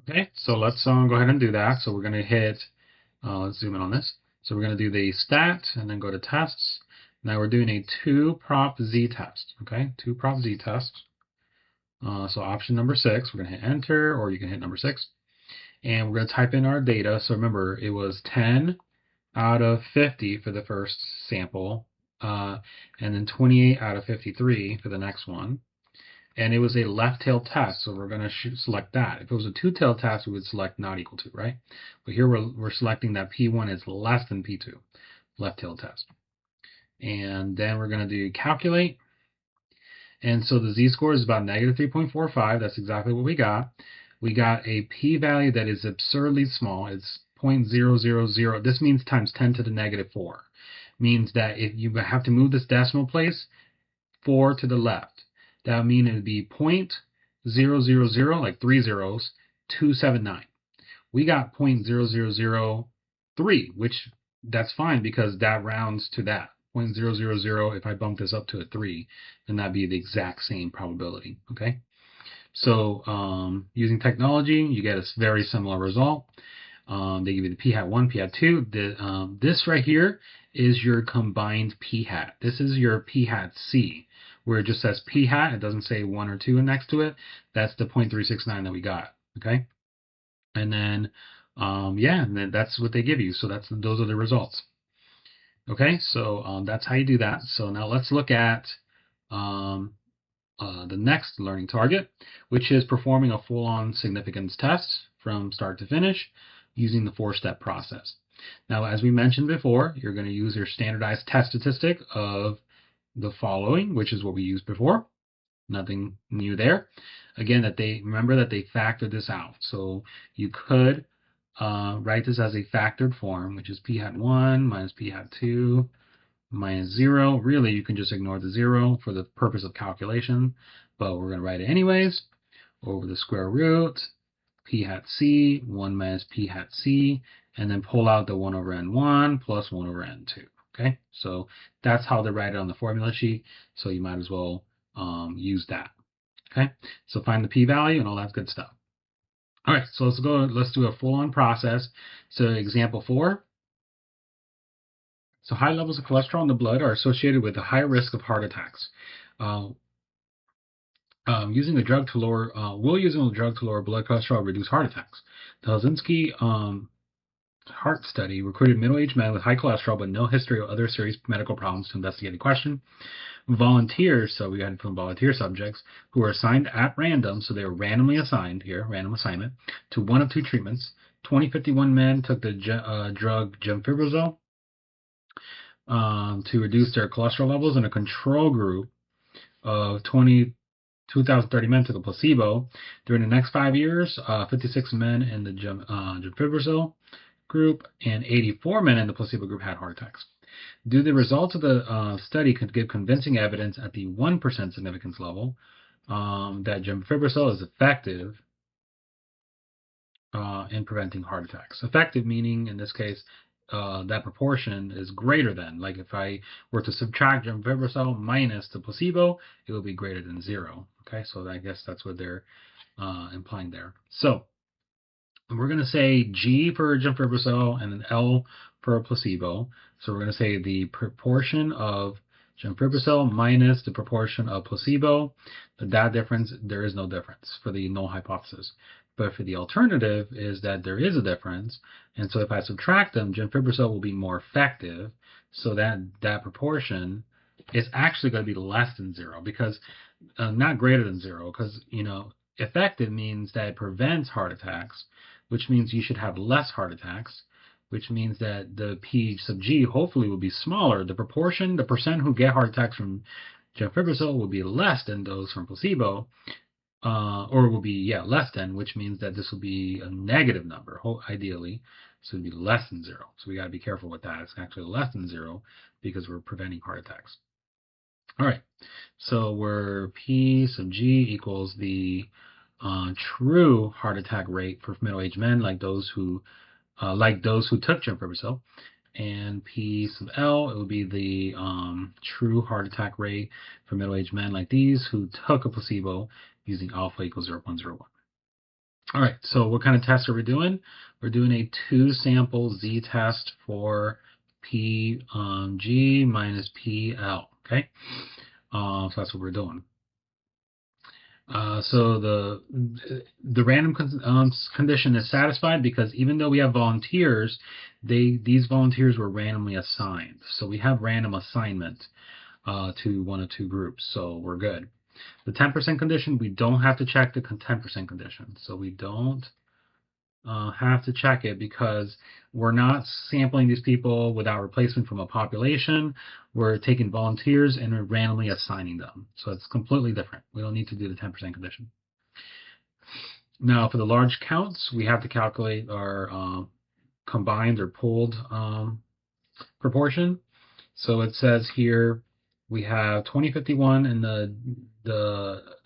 Okay, so let's go ahead and do that. So we're going to hit, let's zoom in on this. So we're going to do the stat and then go to tests. Now we're doing a 2-prop z-test. Okay, 2-prop z-test. So option number 6, we're going to hit enter, or you can hit number 6. And we're going to type in our data. So remember, it was 10 out of 50 for the first sample, and then 28 out of 53 for the next one. And it was a left-tailed test, so we're going to select that. If it was a two-tailed test, we would select not equal to, right? But here we're selecting that P1 is less than P2, left-tailed test. And then we're going to do calculate. And so the z-score is about negative 3.45. That's exactly what we got. We got a p-value that is absurdly small. It's 0.000. This means times 10 to the negative 4. Means that if you have to move this decimal place 4 to the left, that would mean it would be 0.000, like 3 zeros, 279. We got 0.0003, which that's fine because that rounds to that. 0.000, if I bump this up to a 3, then that'd be the exact same probability, okay? So using technology, you get a very similar result. They give you the p-hat1, p-hat2. This right here is your combined p-hat. This is your p-hat-c, where it just says p-hat. It doesn't say 1 or 2 next to it. That's the 0.369 that we got, okay? And then, yeah, and then that's what they give you. So those are the results. Okay, so that's how you do that. So now let's look at the next learning target, which is performing a full-on significance test from start to finish using the 4-step process. Now, as we mentioned before, you're going to use your standardized test statistic of the following, which is what we used before. Nothing new there. Again, remember that they factored this out. So you could write this as a factored form, which is p-hat1 minus p-hat2 minus 0. Really, you can just ignore the 0 for the purpose of calculation, but we're going to write it anyways. Over the square root, p-hat-c, 1 minus p-hat-c, and then pull out the 1 over n1 plus 1 over n2. Okay, so that's how they write it on the formula sheet, so you might as well use that. Okay, so find the p-value and all that good stuff. All right, so let's do a full-on process. So example 4. So high levels of cholesterol in the blood are associated with a high risk of heart attacks. Using a drug to lower, will using a drug to lower blood cholesterol reduce heart attacks? The Helsinki heart study recruited middle-aged men with high cholesterol but no history of other serious medical problems to investigate the question. Volunteers, so we got from volunteer subjects, who were assigned at random, so they were randomly assigned here, random assignment, to one of two treatments. 2,051 men took the drug gemfibrozil to reduce their cholesterol levels, and a control group of 2,030 men took a placebo. During the next 5 years, 56 men in the gemfibrozil group and 84 men in the placebo group had heart attacks. Do the results of the study could give convincing evidence at the 1% significance level that gemfibrozil is effective in preventing heart attacks? Effective meaning, in this case, that proportion is greater than. Like if I were to subtract gemfibrozil minus the placebo, it would be greater than 0. Okay, so I guess that's what they're implying there. So we're going to say G for gemfibrozil and then L for a placebo. So we're going to say the proportion of gemfibrozil minus the proportion of placebo. That difference, there is no difference for the null hypothesis. But for the alternative is that there is a difference. And so if I subtract them, gemfibrozil will be more effective. So that proportion is actually going to be less than 0 because not greater than 0 because, effective means that it prevents heart attacks, which means you should have less heart attacks, which means that the P sub G hopefully will be smaller. The percent who get heart attacks from gemfibrozil will be less than those from placebo, or will be, less than, which means that this will be a negative number, ideally. So it would be less than 0. So we got to be careful with that. It's actually less than 0 because we're preventing heart attacks. All right, so where P sub G equals the true heart attack rate for middle-aged men, like those who took gemfibrozil, and P sub L, it would be the true heart attack rate for middle-aged men like these who took a placebo using alpha equals 0.01. All right, so what kind of test are we doing? We're doing a 2-sample z-test for P G minus PL. Okay, so that's what we're doing. So the random condition is satisfied because even though we have volunteers, these volunteers were randomly assigned. So we have random assignment to one or two groups, so we're good. The 10% condition, we don't have to check the 10% condition. So we don't have to check it because we're not sampling these people without replacement from a population. We're taking volunteers and we're randomly assigning them. So it's completely different. We don't need to do the 10% condition. Now, for the large counts, we have to calculate our combined or pooled proportion. So it says here we have 2051 in the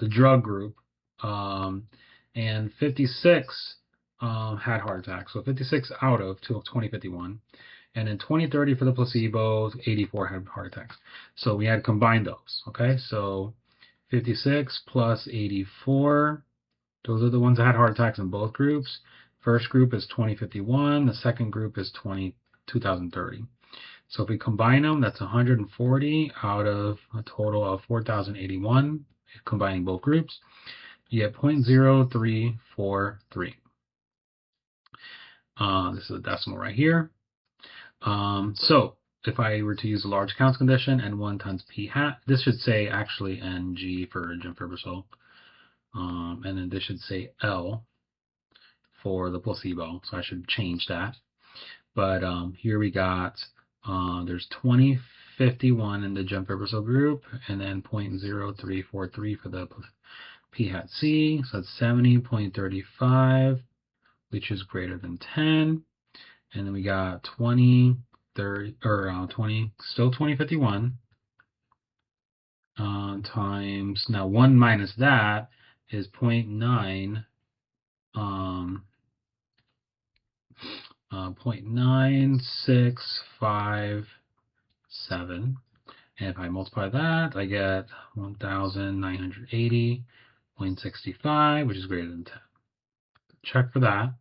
drug group, and 56 had heart attacks. So 56 out of 2051. And in 2030 for the placebo, 84 had heart attacks. So we had combined those. Okay, so 56 plus 84. Those are the ones that had heart attacks in both groups. First group is 2051. The second group is 2030. So if we combine them, that's 140 out of a total of 4,081, combining both groups. You get 0.0343. This is a decimal right here. So if I were to use a large counts condition, N1 times P hat, this should say actually NG for gemfibrozole. And then this should say L for the placebo. So I should change that. But here we got, there's 2051 in the gemfibrozole group, and then 0.0343 for the P hat C. So that's 70.35, which is greater than 10. And then we got 20, 30, or 20, still 2051, times, now 1 minus that is 0.9, 0.9657. And if I multiply that, I get 1,980.65, which is greater than 10. Check for that.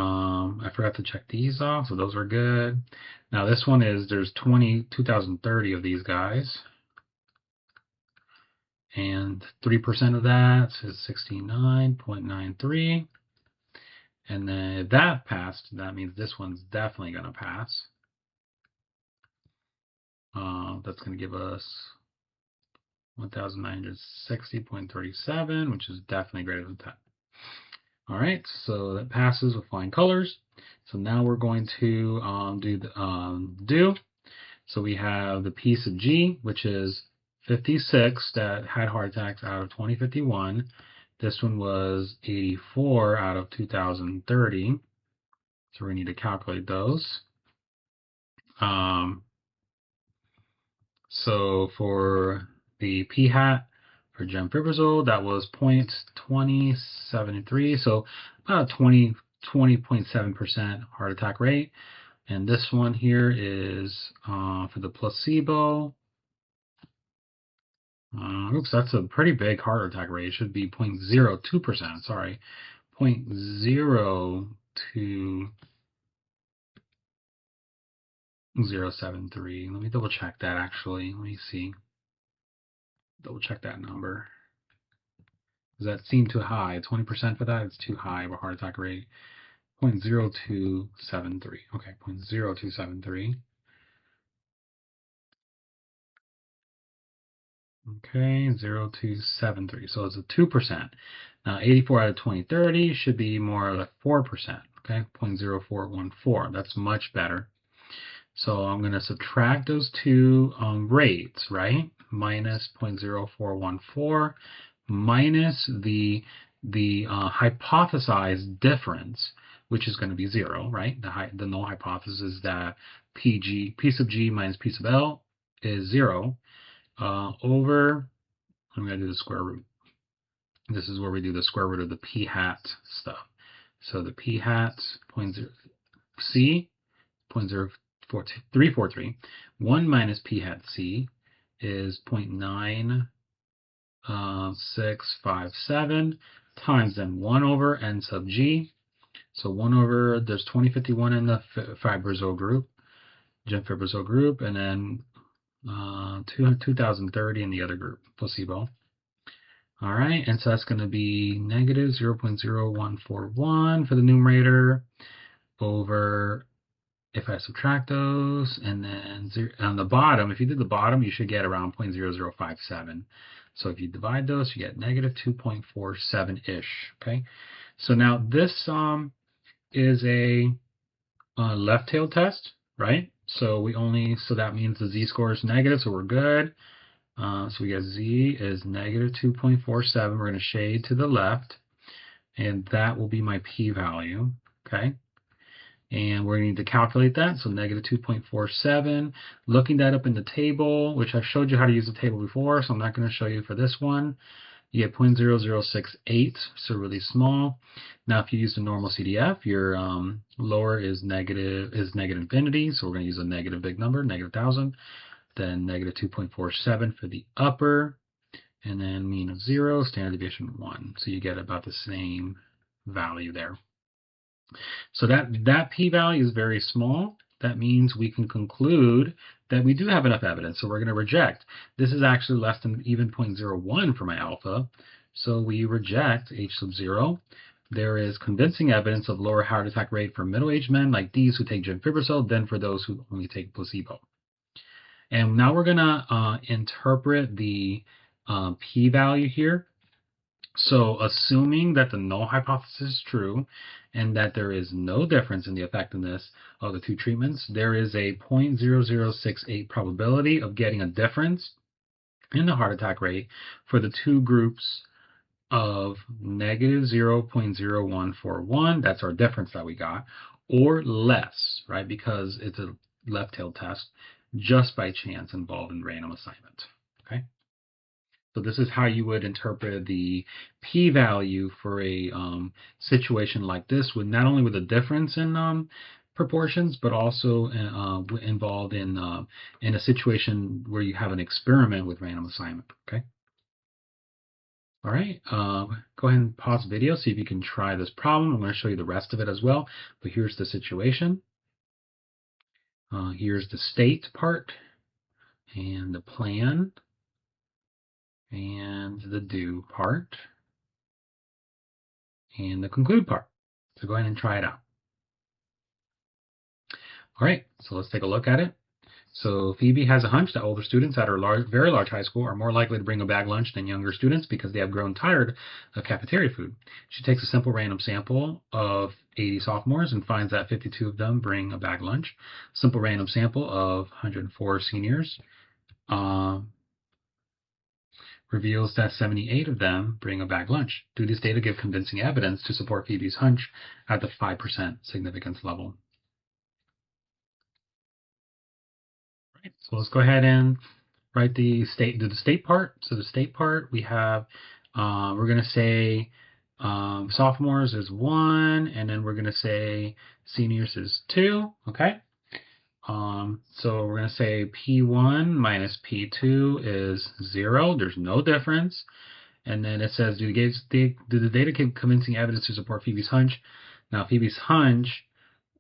I forgot to check these off, so those are good. Now this one is, there's 2030 of these guys. And 3% of that is 69.93. And then if that passed, that means this one's definitely going to pass. That's going to give us 1,960.37, which is definitely greater than 10. All right, so that passes with flying colors. So now we're going to do. So we have the P sub G, which is 56 that had heart attacks out of 2051. This one was 84 out of 2030. So we need to calculate those. So for the P hat for gemfibrozole, that was 0.2073. So about 20.7% heart attack rate. And this one here is for the placebo. Oops, that's a pretty big heart attack rate. It should be 0.02%. Sorry, 0.02073. Let me double check that actually. Let me see. Double check that number. Does that seem too high? 20% for that? It's too high of a heart attack rate. 0.0273. Okay, 0.0273. Okay, 0.273. So it's a 2%. Now 84 out of 2030 should be more like 4%. Okay, 0.0414. That's much better. So I'm going to subtract those two rates, right? Minus 0.0414 minus the hypothesized difference, which is going to be 0, right? The null hypothesis is that P sub G minus P sub L is 0. Over, I'm going to do the square root. This is where we do the square root of the P hat stuff. So the P hat, 0.0, C, 0.0343. 1 minus P hat C is 0.9657 times then 1 over N sub G. So 1 over, there's 2051 in the fibrozole group, gemfibrozole group, and then 2030 in the other group, placebo. All right, and so that's going to be negative 0.0141 for the numerator over, if I subtract those, and then on the bottom, if you did the bottom, you should get around 0.0057. So if you divide those, you get negative 2.47-ish, okay? So now this is a left-tailed test, right? So that means the z-score is negative, so we're good. So we got z is negative 2.47. We're going to shade to the left, and that will be my p-value, okay? And we're going to need to calculate that, so negative 2.47. Looking that up in the table, which I've showed you how to use the table before, so I'm not going to show you for this one. You get 0.0068, so really small. Now, if you use the normal CDF, your lower is negative infinity, so we're going to use a negative big number, negative 1,000. Then negative 2.47 for the upper, and then mean of 0, standard deviation 1. So you get about the same value there. So that p-value is very small. That means we can conclude that we do have enough evidence. So we're going to reject. This is actually less than even 0.01 for my alpha. So we reject H sub 0. There is convincing evidence of lower heart attack rate for middle-aged men like these who take gemfibrozil than for those who only take placebo. And now we're going to interpret the p-value here. So assuming that the null hypothesis is true and that there is no difference in the effectiveness of the two treatments, there is a 0.0068 probability of getting a difference in the heart attack rate for the two groups of negative 0.0141, that's our difference that we got, or less, right? Because it's a left-tailed test, just by chance involved in random assignment, okay? So this is how you would interpret the p-value for a situation like this, with not only with a difference in proportions, but also involved in a situation where you have an experiment with random assignment. Okay. All right. Go ahead and pause the video, see if you can try this problem. I'm going to show you the rest of it as well. But here's the situation. Here's the state part and the plan and the do part and the conclude part. So go ahead and try it out. All right, so let's take a look at it. So Phoebe has a hunch that older students at her very large high school are more likely to bring a bag lunch than younger students because they have grown tired of cafeteria food. She takes a simple random sample of 80 sophomores and finds that 52 of them bring a bag lunch. Simple random sample of 104 seniors reveals that 78 of them bring a bag lunch. Do these data give convincing evidence to support Phoebe's hunch at the 5% significance level? Right, so let's go ahead and write do the state part. So the state part, we have, we're going to say sophomores is 1, and then we're going to say seniors is 2, okay? So we're going to say P1 minus P2 is 0. There's no difference. And then it says, do the data give convincing evidence to support Phoebe's hunch? Now, Phoebe's hunch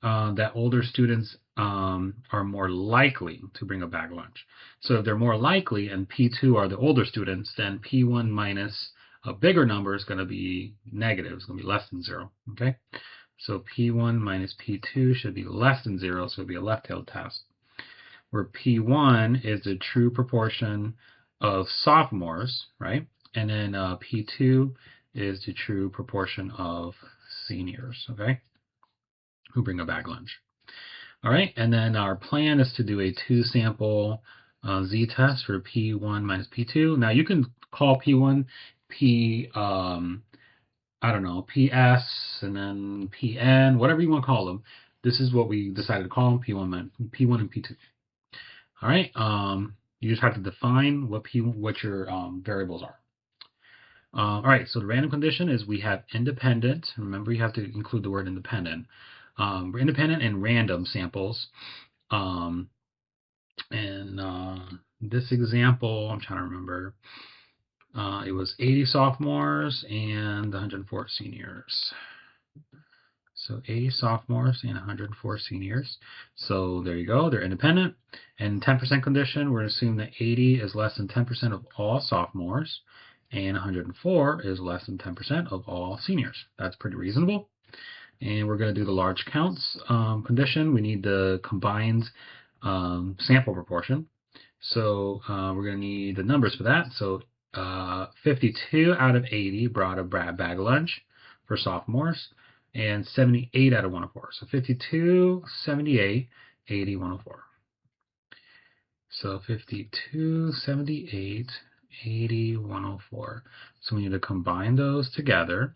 that older students are more likely to bring a bag lunch. So if they're more likely and P2 are the older students, then P1 minus a bigger number is going to be negative. It's going to be less than 0. Okay? So P1 minus P2 should be less than 0, so it'll be a left-tailed test. Where P1 is the true proportion of sophomores, right? And then P2 is the true proportion of seniors, okay? Who bring a bag lunch. All right, and then our plan is to do a 2-sample z-test for P1 minus P2. Now you can call P1 I don't know, PS and then PN, whatever you want to call them. This is what we decided to call them, P1 and P2. All right, you just have to define what your variables are. All right, so the random condition is we have independent. Remember, you have to include the word independent. We're independent and random samples. This example, I'm trying to remember. It was 80 sophomores and 104 seniors. So 80 sophomores and 104 seniors. So there you go. They're independent. And 10% condition, we're going to assume that 80 is less than 10% of all sophomores. and 104 is less than 10% of all seniors. That's pretty reasonable. And we're going to do the large counts condition. We need the combined sample proportion. So we're going to need the numbers for that. So 52 out of 80 brought a bag lunch for sophomores, and 78 out of 104. So 52, 78, 80, 104. So 52, 78, 80, 104. So we need to combine those together.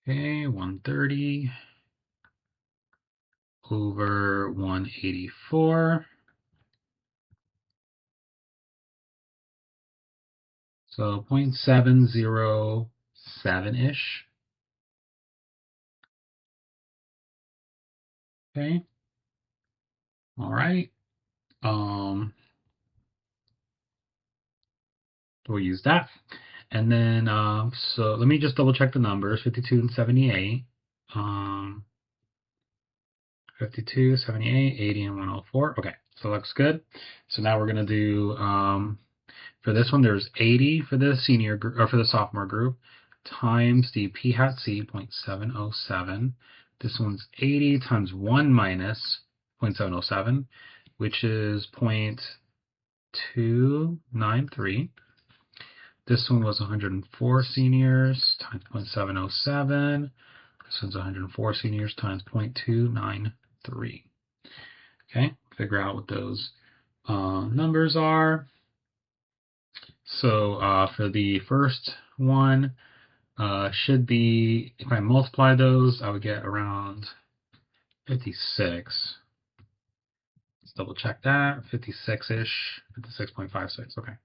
Okay, 130 over 184. So 0.707-ish. Okay. All right. We'll use that. And then, so let me just double check the numbers, 52 and 78. 52, 78, 80, and 104. Okay, so looks good. So now we're going to do, for this one, there's 80 for the senior group, or for the sophomore group, times the p hat c, 0.707. This one's 80 times 1 minus 0.707, which is 0.293. This one was 104 seniors times 0.707. This one's 104 seniors times 0.293. Okay, figure out what those numbers are. So for the first one, should be, if I multiply those, I would get around 56. Let's double check that. 56-ish, 56.56. Okay.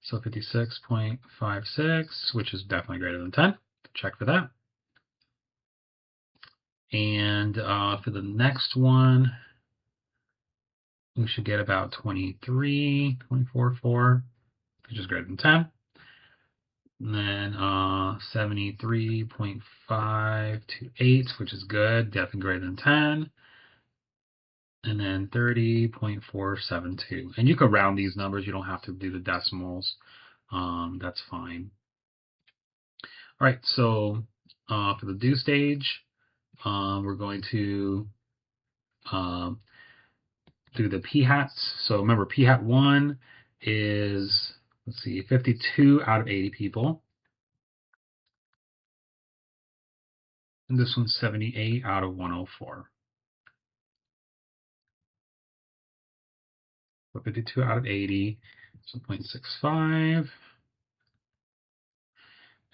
So 56.56, which is definitely greater than 10. Check for that. And for the next one, we should get about 23, 24.4, which is greater than 10. And then 73.528, which is good, definitely greater than 10. And then 30.472. And you could round these numbers. You don't have to do the decimals. That's fine. All right, so for the due stage, we're going to do the p hats. So remember, p hat 1 is, let's see, 52 out of 80 people. And this one's 78 out of 104. So 52 out of 80, so 0.65.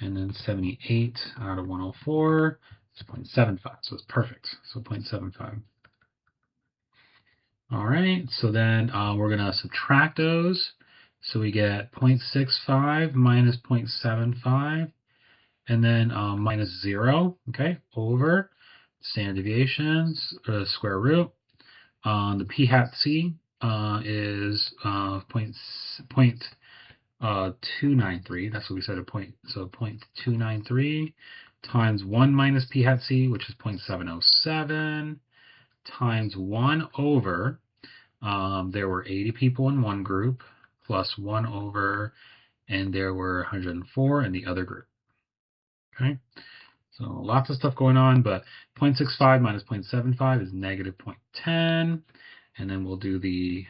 And then 78 out of 104 is 0.75. So it's perfect. So 0.75. All right, so then we're going to subtract those. So we get 0.65 minus 0.75, and then minus 0, okay, over standard deviations, square root. The p hat c is 0.293. That's what we said, so 0.293 times 1 minus p hat c, which is 0.707, times 1 over, there were 80 people in one group, plus 1 over, and there were 104 in the other group. Okay, so lots of stuff going on, but 0.65 minus 0.75 is negative 0.10, and then we'll do the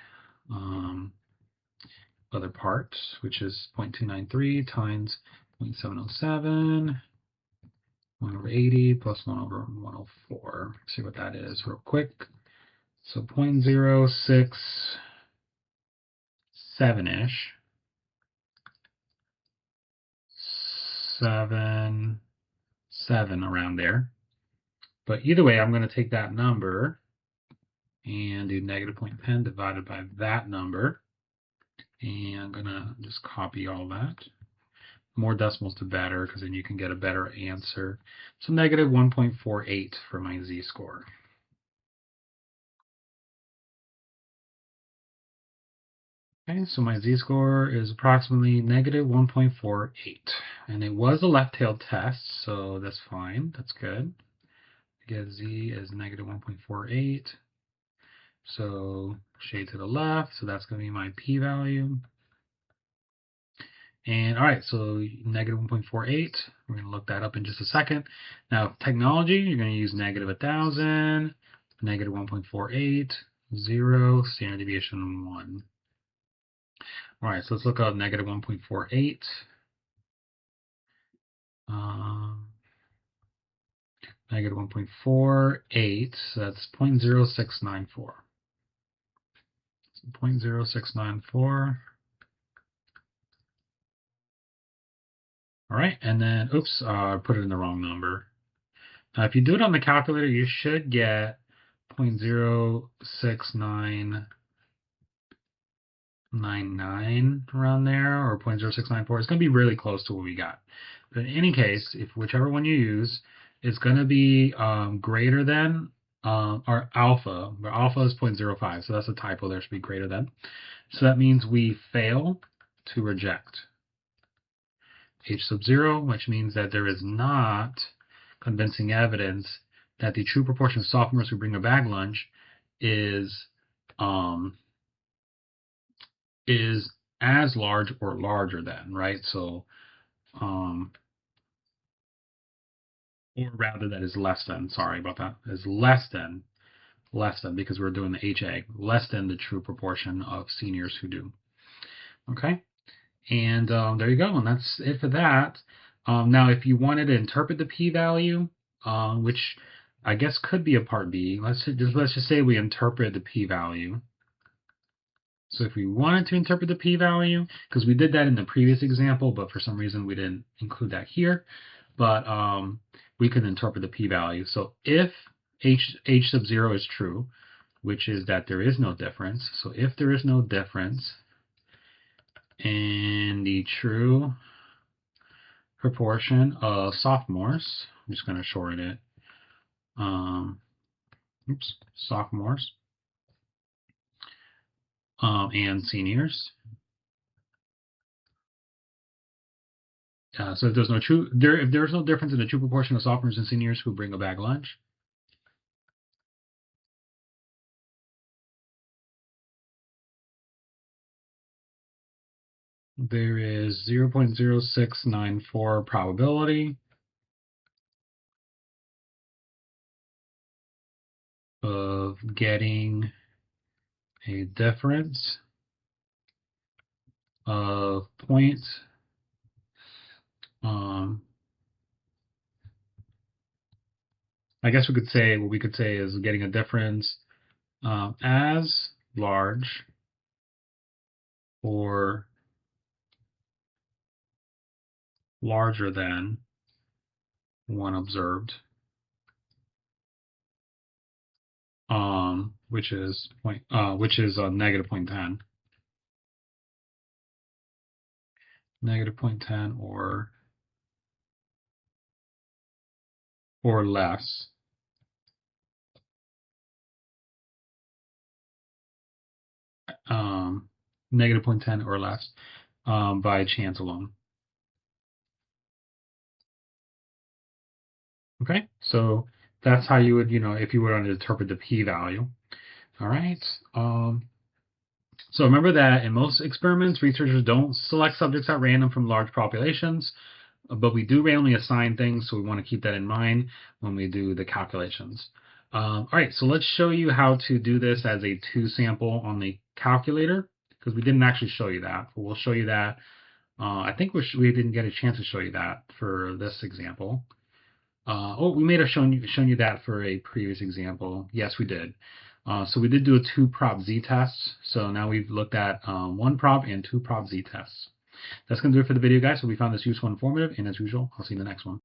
other part, which is 0.293 times 0.707, 1 over 80 plus 1 over 104. See what that is real quick. So 0.067-ish. 7 around there. But either way, I'm going to take that number and do negative 0.10 divided by that number. And I'm going to just copy all that. More decimals the better, because then you can get a better answer. So negative 1.48 for my z-score. Okay, so my z-score is approximately negative 1.48. And it was a left-tailed test, so that's fine. That's good. I get z is negative 1.48. So shade to the left, so that's going to be my p-value. And all right, so negative 1.48. We're going to look that up in just a second. Now, technology, you're going to use negative 1,000, negative 1.48, 0, standard deviation 1. All right, so let's look up negative 1.48. Negative 1.48, so that's 0.0694. So 0.0694. All right, and then, oops, I put it in the wrong number. Now, if you do it on the calculator, you should get 0.06999 around there, or 0.0694. It's going to be really close to what we got. But in any case, if whichever one you use, it's going to be greater than our alpha, where alpha is 0.05, so that's a typo. There should be greater than. So that means we fail to reject H sub 0, which means that there is not convincing evidence that the true proportion of sophomores who bring a bag lunch is as large or larger than, right? So, or rather that is less than, sorry about that, is less than, because we're doing the HA, less than the true proportion of seniors who do. Okay, and there you go, and that's it for that. Now, if you wanted to interpret the p-value, which I guess could be a part B, let's just say we interpret the p-value. So if we wanted to interpret the p-value, because we did that in the previous example, but for some reason we didn't include that here, but we could interpret the p-value. So if H sub 0 is true, which is that there is no difference, so if there is no difference in the true proportion of sophomores, I'm just going to shorten it, sophomores and seniors. So if there's no if there's no difference in the true proportion of sophomores and seniors who bring a bag lunch, there is 0.0694 probability of getting a difference of I guess we could say, what we could say is getting a difference as large or larger than one observed, which is negative 0.10. Negative 0.10 or less. Negative 0.10 or less by chance alone. Okay, so that's how you would, if you were to interpret the p-value. All right. So remember that in most experiments, researchers don't select subjects at random from large populations, but we do randomly assign things, so we want to keep that in mind when we do the calculations. All right, so let's show you how to do this as a 2-sample on the calculator, because we didn't actually show you that, but we'll show you that. I think we didn't get a chance to show you that for this example. We may have shown you that for a previous example. Yes, we did. So we did do a 2-prop z-test. So now we've looked at 1-prop and 2-prop z-tests. That's going to do it for the video, guys. So we found this useful and informative, and as usual, I'll see you in the next one.